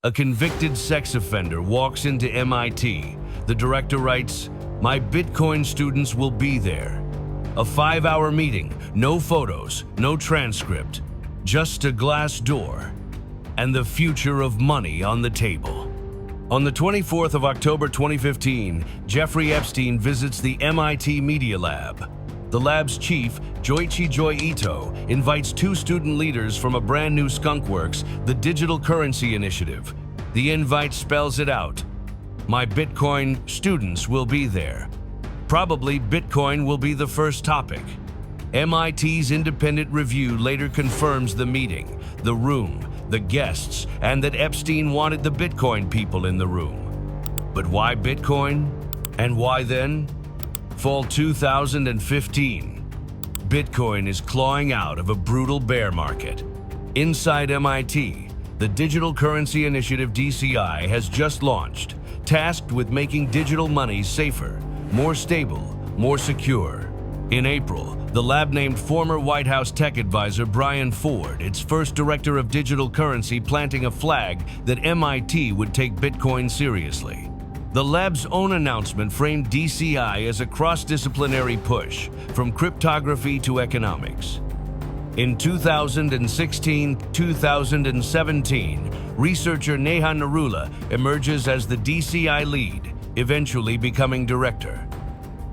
A convicted sex offender walks into MIT. The director writes, "My Bitcoin students will be there." A 5-hour meeting, no photos, no transcript, just a glass door, and the future of money on the table. On the 24th of October 2015, Jeffrey Epstein visits the MIT Media Lab. The lab's chief, Joichi Ito, invites 2 student leaders from a brand new skunkworks, the Digital Currency Initiative. The invite spells it out. My Bitcoin students will be there. Probably Bitcoin will be the first topic. MIT's independent review later confirms the meeting, the room, the guests, and that Epstein wanted the Bitcoin people in the room. But why Bitcoin? And why then? Fall 2015. Bitcoin is clawing out of a brutal bear market. Inside MIT, the Digital Currency Initiative DCI has just launched, tasked with making digital money safer, more stable, more secure. In April, the lab named former White House tech advisor Brian Ford its first director of digital currency, planting a flag that MIT would take Bitcoin seriously. The lab's own announcement framed DCI as a cross-disciplinary push, from cryptography to economics. In 2016-2017, researcher Neha Narula emerges as the DCI lead, eventually becoming director.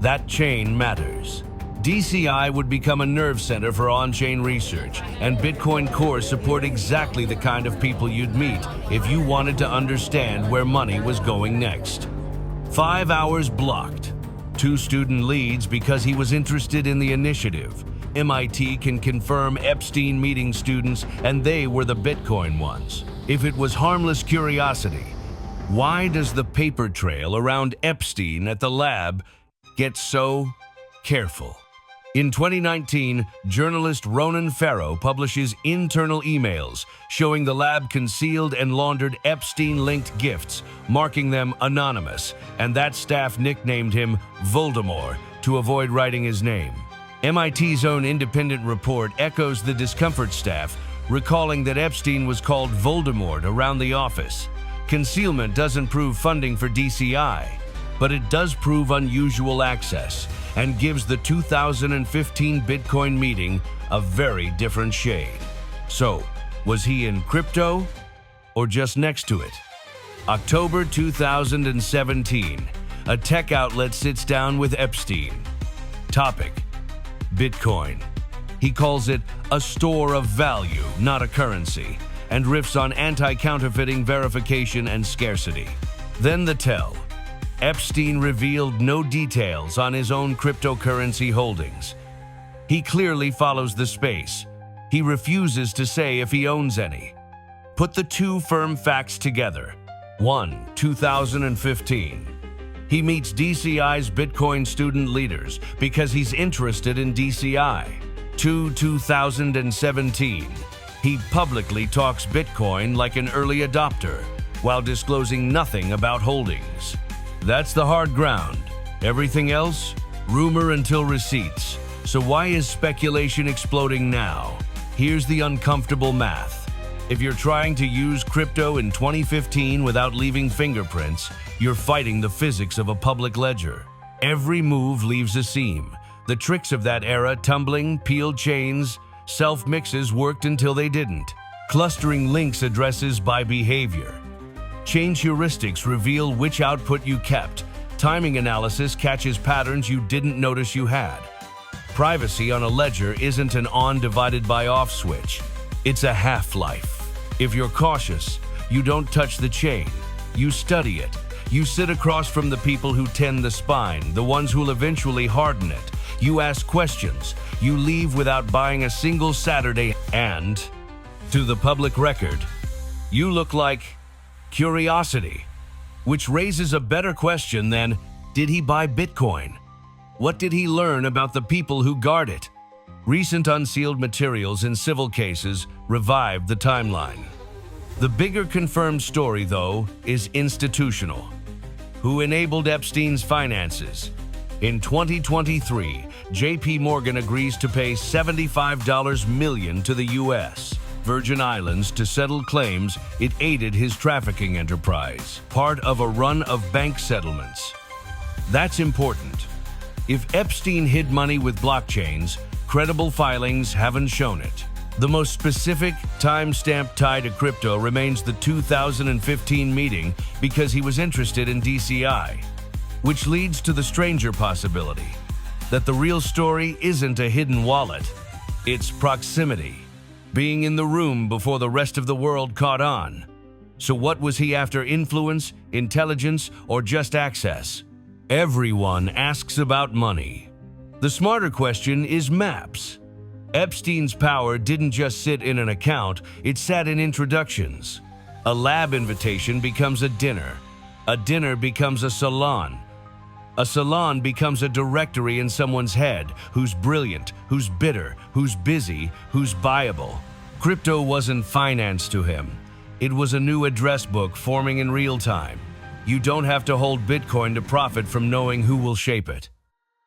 That chain matters. DCI would become a nerve center for on-chain research, and Bitcoin cores support exactly the kind of people you'd meet if you wanted to understand where money was going next. 5 hours blocked. 2 student leads because he was interested in the initiative. MIT can confirm Epstein meeting students, and they were the Bitcoin ones. If it was harmless curiosity, why does the paper trail around Epstein at the lab get so careful? In 2019, journalist Ronan Farrow publishes internal emails showing the lab concealed and laundered Epstein-linked gifts, marking them anonymous, and that staff nicknamed him Voldemort to avoid writing his name. MIT's own independent report echoes the discomfort staff, recalling that Epstein was called Voldemort around the office. Concealment doesn't prove funding for DCI, but it does prove unusual access, and gives the 2015 Bitcoin meeting a very different shade. So, was he in crypto or just next to it? October 2017, a tech outlet sits down with Epstein. Topic: Bitcoin. He calls it a store of value, not a currency, and riffs on anti-counterfeiting, verification, and scarcity. Then the tell. Epstein revealed no details on his own cryptocurrency holdings. He clearly follows the space. He refuses to say if he owns any. Put the 2 firm facts together. 1. 2015. He meets DCI's Bitcoin student leaders because he's interested in DCI. 2. 2017. He publicly talks Bitcoin like an early adopter, while disclosing nothing about holdings. That's the hard ground. Everything else, rumor until receipts. So why is speculation exploding now? Here's the uncomfortable math. If you're trying to use crypto in 2015 without leaving fingerprints, you're fighting the physics of a public ledger. Every move leaves a seam. The tricks of that era, tumbling, peeled chains, self-mixes worked until they didn't. Clustering links addresses by behavior. Change heuristics reveal which output you kept. Timing analysis catches patterns you didn't notice you had. Privacy on a ledger isn't an on divided by off switch. It's a half-life. If you're cautious, you don't touch the chain. You study it. You sit across from the people who tend the spine, the ones who'll eventually harden it. You ask questions. You leave without buying a single Saturday, and, to the public record, you look like curiosity, which raises a better question than, did he buy Bitcoin? What did he learn about the people who guard it? Recent unsealed materials in civil cases revived the timeline. The bigger confirmed story, though, is institutional. Who enabled Epstein's finances? In 2023, JP Morgan agrees to pay $75 million to the US. Virgin Islands to settle claims it aided his trafficking enterprise, part of a run of bank settlements. That's important. If Epstein hid money with blockchains, credible filings haven't shown it. The most specific timestamp tied to crypto remains the 2015 meeting because he was interested in DCI, which leads to the stranger possibility that the real story isn't a hidden wallet, it's proximity, being in the room before the rest of the world caught on. So what was he after, influence, intelligence, or just access? Everyone asks about money. The smarter question is maps. Epstein's power didn't just sit in an account, it sat in introductions. A lab invitation becomes a dinner becomes a salon becomes a directory in someone's head, who's brilliant, who's bitter, who's busy, who's buyable. Crypto wasn't finance to him. It was a new address book forming in real time. You don't have to hold Bitcoin to profit from knowing who will shape it.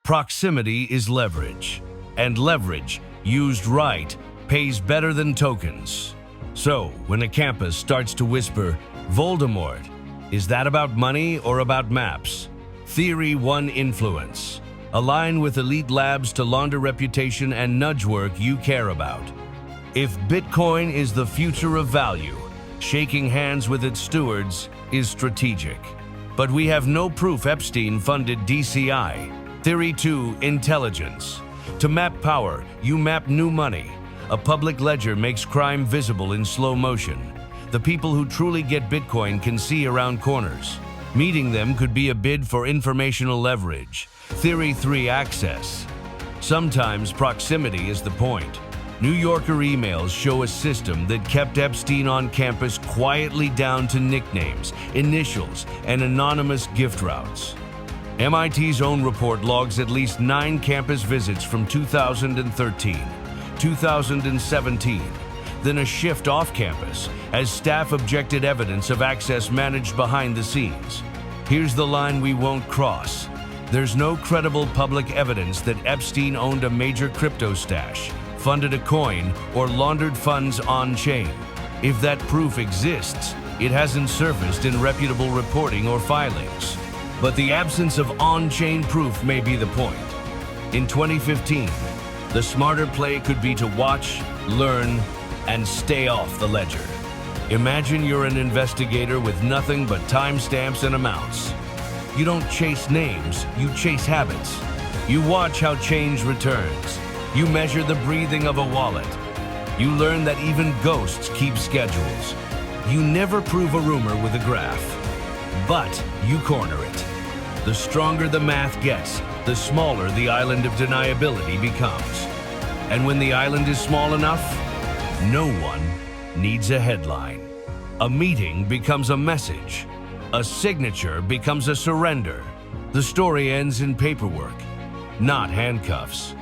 Proximity is leverage, and leverage, used right, pays better than tokens. So, when a campus starts to whisper, Voldemort, is that about money or about maps? Theory 1: influence. Align with elite labs to launder reputation and nudge work you care about. If Bitcoin is the future of value, shaking hands with its stewards is strategic. But we have no proof Epstein funded DCI. Theory 2: intelligence. To map power, you map new money. A public ledger makes crime visible in slow motion. The people who truly get Bitcoin can see around corners. Meeting them could be a bid for informational leverage. Theory 3: access. Sometimes proximity is the point. New Yorker emails show a system that kept Epstein on campus quietly down to nicknames, initials, and anonymous gift routes. MIT's own report logs at least 9 campus visits from 2013, 2017, then a shift off campus as staff objected evidence of access managed behind the scenes. Here's the line we won't cross. There's no credible public evidence that Epstein owned a major crypto stash, funded a coin, or laundered funds on-chain. If that proof exists, it hasn't surfaced in reputable reporting or filings. But the absence of on-chain proof may be the point. In 2015, the smarter play could be to watch, learn, and stay off the ledger. Imagine you're an investigator with nothing but timestamps and amounts. You don't chase names, you chase habits. You watch how change returns. You measure the breathing of a wallet. You learn that even ghosts keep schedules. You never prove a rumor with a graph, but you corner it. The stronger the math gets, the smaller the island of deniability becomes. And when the island is small enough, no one needs a headline. A meeting becomes a message. A signature becomes a surrender. The story ends in paperwork, not handcuffs.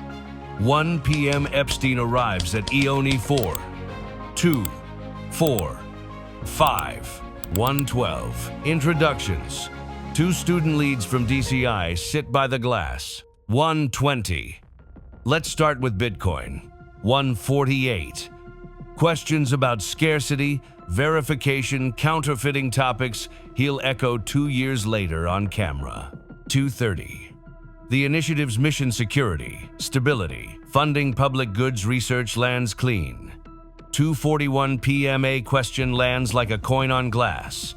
1 p.m. Epstein arrives at Ione 4, 2, 4, 5, 112. Introductions. 2 student leads from DCI sit by the glass. 120. Let's start with Bitcoin. 148. Questions about scarcity, verification, counterfeiting topics he'll echo 2 years later on camera. 230. The initiative's mission: security, stability, funding public goods research lands clean. 2:41 p.m. A question lands like a coin on glass.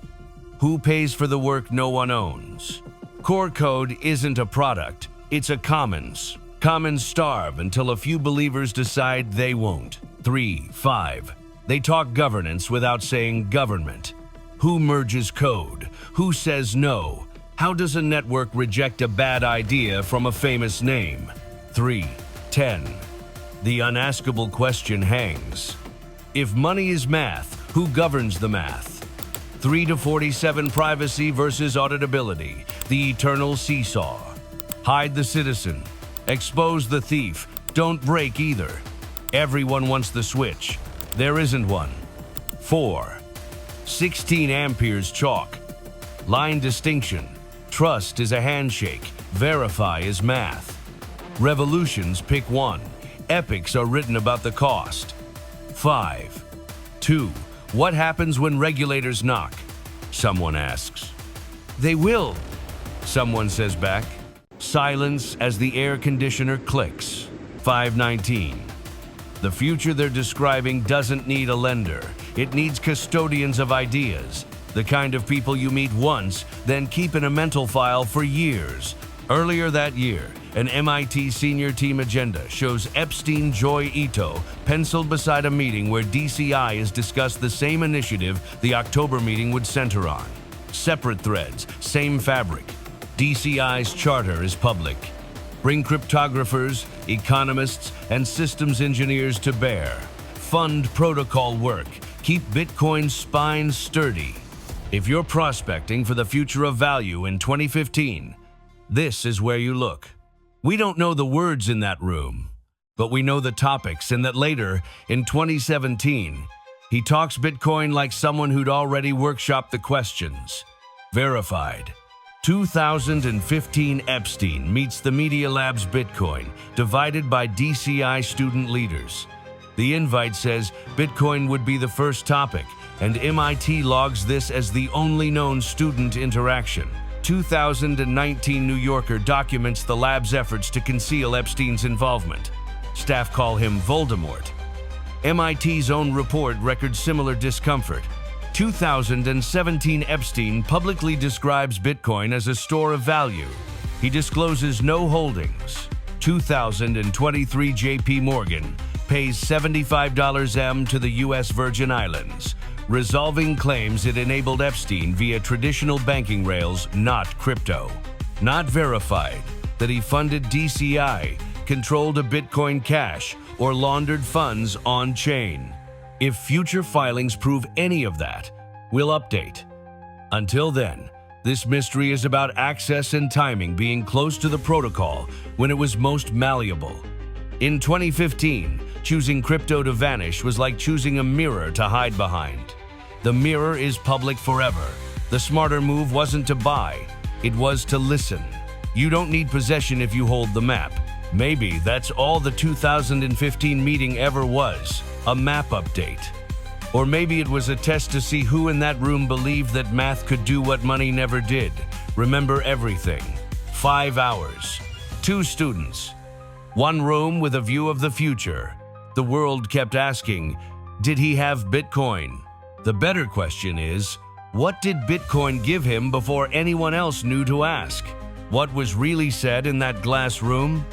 Who pays for the work no one owns? Core code isn't a product, it's a commons. Commons starve until a few believers decide they won't. 3:5. They talk governance without saying government. Who merges code? Who says no? How does a network reject a bad idea from a famous name? 3:10. The unaskable question hangs. If money is math, who governs the math? 3:47. Privacy versus auditability, the eternal seesaw. Hide the citizen. Expose the thief. Don't break either. Everyone wants the switch. There isn't one. 4. 16 amperes chalk. Line distinction. Trust is a handshake. Verify is math. Revolutions pick one. Epics are written about the cost. 5. 2. What happens when regulators knock? Someone asks. They will, someone says back. Silence as the air conditioner clicks. 5:19. The future they're describing doesn't need a lender. It needs custodians of ideas, the kind of people you meet once, then keep in a mental file for years. Earlier that year, an MIT senior team agenda shows Epstein Joy Ito penciled beside a meeting where DCI has discussed the same initiative the October meeting would center on. Separate threads, same fabric. DCI's charter is public. Bring cryptographers, economists, and systems engineers to bear. Fund protocol work. Keep Bitcoin's spine sturdy. If you're prospecting for the future of value in 2015, this is where you look. We don't know the words in that room, but we know the topics, and that later, in 2017, he talks Bitcoin like someone who'd already workshopped the questions. Verified. 2015 Epstein meets the Media Lab's Bitcoin, divided by DCI student leaders. The invite says Bitcoin would be the first topic, and MIT logs this as the only known student interaction. 2019 New Yorker documents the lab's efforts to conceal Epstein's involvement. Staff call him Voldemort. MIT's own report records similar discomfort. 2017 Epstein publicly describes Bitcoin as a store of value. He discloses no holdings. 2023 JP Morgan pays $75 M to the U.S. Virgin Islands, resolving claims it enabled Epstein via traditional banking rails, not crypto. Not verified that he funded DCI, controlled a Bitcoin cache, or laundered funds on-chain. If future filings prove any of that, we'll update. Until then, this mystery is about access and timing being close to the protocol when it was most malleable. In 2015, choosing crypto to vanish was like choosing a mirror to hide behind. The mirror is public forever. The smarter move wasn't to buy, it was to listen. You don't need possession if you hold the map. Maybe that's all the 2015 meeting ever was, a map update. Or maybe it was a test to see who in that room believed that math could do what money never did. Remember everything. 5 hours. 2 students. 1 room with a view of the future. The world kept asking, did he have Bitcoin? The better question is, what did Bitcoin give him before anyone else knew to ask? What was really said in that glass room?